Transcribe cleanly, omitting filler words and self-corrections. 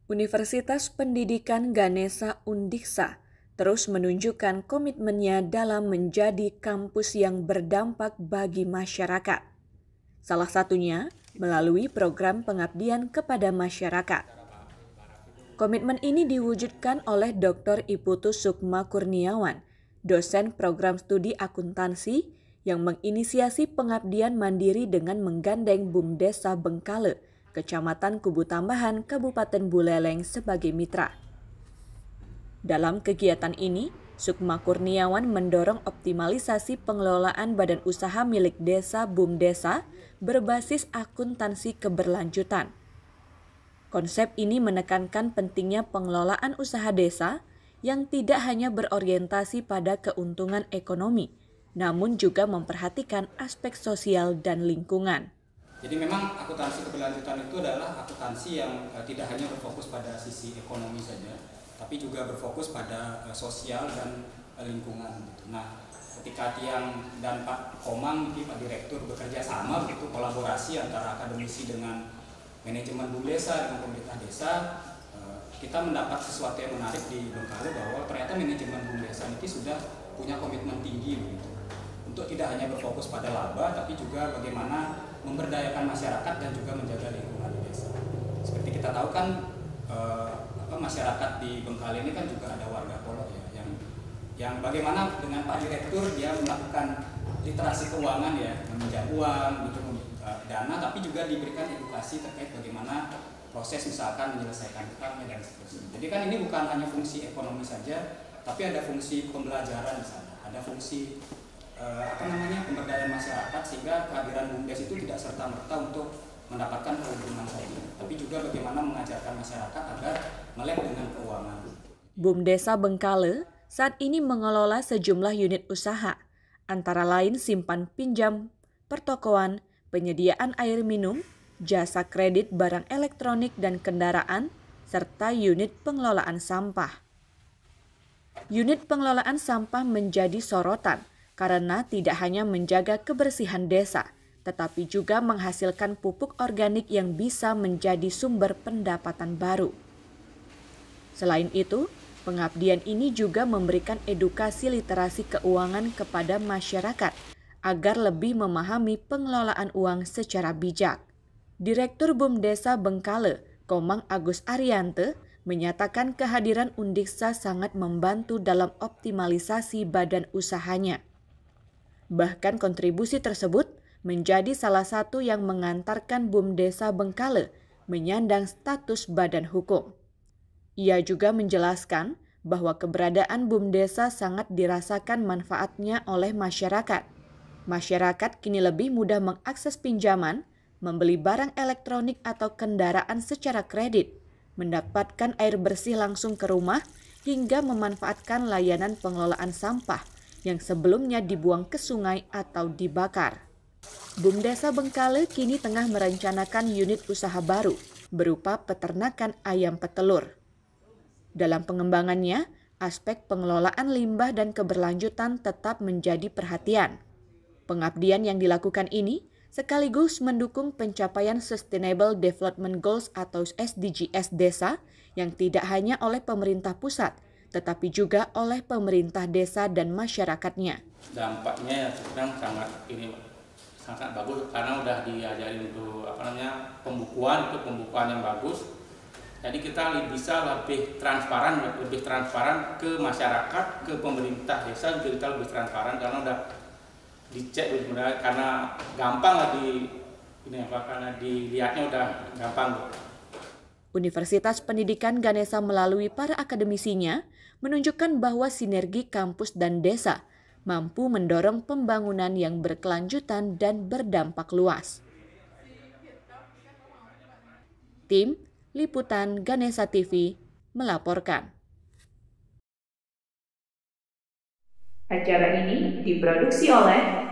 Universitas Pendidikan Ganesha Undiksa terus menunjukkan komitmennya dalam menjadi kampus yang berdampak bagi masyarakat. Salah satunya melalui program pengabdian kepada masyarakat. Komitmen ini diwujudkan oleh Dr. Iputu Sukma Kurniawan, dosen program studi akuntansi yang menginisiasi pengabdian mandiri dengan menggandeng BUMDesa Bengkale, Kecamatan Kubu Tambahan, Kabupaten Buleleng sebagai mitra. Dalam kegiatan ini, Sukma Kurniawan mendorong optimalisasi pengelolaan badan usaha milik desa BUMDesa berbasis akuntansi keberlanjutan. Konsep ini menekankan pentingnya pengelolaan usaha desa yang tidak hanya berorientasi pada keuntungan ekonomi, namun juga memperhatikan aspek sosial dan lingkungan. Jadi memang akuntansi keberlanjutan itu adalah akuntansi yang tidak hanya berfokus pada sisi ekonomi saja, tapi juga berfokus pada sosial dan lingkungan. Nah, ketika Tiang dan Pak Komang, Pak Direktur bekerja sama, begitu kolaborasi antara akademisi dengan manajemen BUMDesa dengan pemerintah desa, kita mendapat sesuatu yang menarik di Bengkale bahwa ternyata manajemen BUMDesa ini sudah punya komitmen tinggi begitu. Untuk tidak hanya berfokus pada laba, tapi juga bagaimana memberdayakan masyarakat dan juga menjaga lingkungan di desa. Seperti kita tahu kan, masyarakat di Bengkale ini kan juga ada warga Polok ya, yang bagaimana dengan Pak Direktur dia melakukan literasi keuangan ya, meminjam uang, gitu, dana, tapi juga diberikan edukasi terkait bagaimana proses misalkan menyelesaikan utangnya dan seterusnya. Jadi kan ini bukan hanya fungsi ekonomi saja, tapi ada fungsi pembelajaran di sana, ada fungsi pemberdayaan masyarakat, sehingga kehadiran BUMDes itu tidak serta-merta untuk mendapatkan keuntungan saja, tapi juga bagaimana mengajarkan masyarakat agar melek dengan keuangan. BUMDesa Bengkale saat ini mengelola sejumlah unit usaha, antara lain simpan pinjam, pertokoan, penyediaan air minum, jasa kredit barang elektronik dan kendaraan, serta unit pengelolaan sampah. Unit pengelolaan sampah menjadi sorotan karena tidak hanya menjaga kebersihan desa, tetapi juga menghasilkan pupuk organik yang bisa menjadi sumber pendapatan baru. Selain itu, pengabdian ini juga memberikan edukasi literasi keuangan kepada masyarakat agar lebih memahami pengelolaan uang secara bijak. Direktur BUMDesa Bengkale, Komang Agus Ariante, menyatakan kehadiran Undiksa sangat membantu dalam optimalisasi badan usahanya. Bahkan kontribusi tersebut menjadi salah satu yang mengantarkan BUMDesa Bengkale menyandang status badan hukum. Ia juga menjelaskan bahwa keberadaan BUMDesa sangat dirasakan manfaatnya oleh masyarakat. Masyarakat kini lebih mudah mengakses pinjaman, membeli barang elektronik atau kendaraan secara kredit, mendapatkan air bersih langsung ke rumah, hingga memanfaatkan layanan pengelolaan sampah yang sebelumnya dibuang ke sungai atau dibakar. BUMDesa Bengkale kini tengah merencanakan unit usaha baru berupa peternakan ayam petelur. Dalam pengembangannya, aspek pengelolaan limbah dan keberlanjutan tetap menjadi perhatian. Pengabdian yang dilakukan ini sekaligus mendukung pencapaian Sustainable Development Goals atau SDGs desa yang tidak hanya oleh pemerintah pusat, tetapi juga oleh pemerintah desa dan masyarakatnya. Dampaknya sekarang sangat bagus karena udah diajarin itu pembukuan yang bagus. Jadi kita bisa lebih transparan ke masyarakat, ke pemerintah desa juga kita lebih transparan karena udah dicek karena gampang lah karena dilihatnya udah gampang. Universitas Pendidikan Ganesha melalui para akademisinya menunjukkan bahwa sinergi kampus dan desa mampu mendorong pembangunan yang berkelanjutan dan berdampak luas. Tim Liputan Ganesha TV melaporkan. Acara ini diproduksi oleh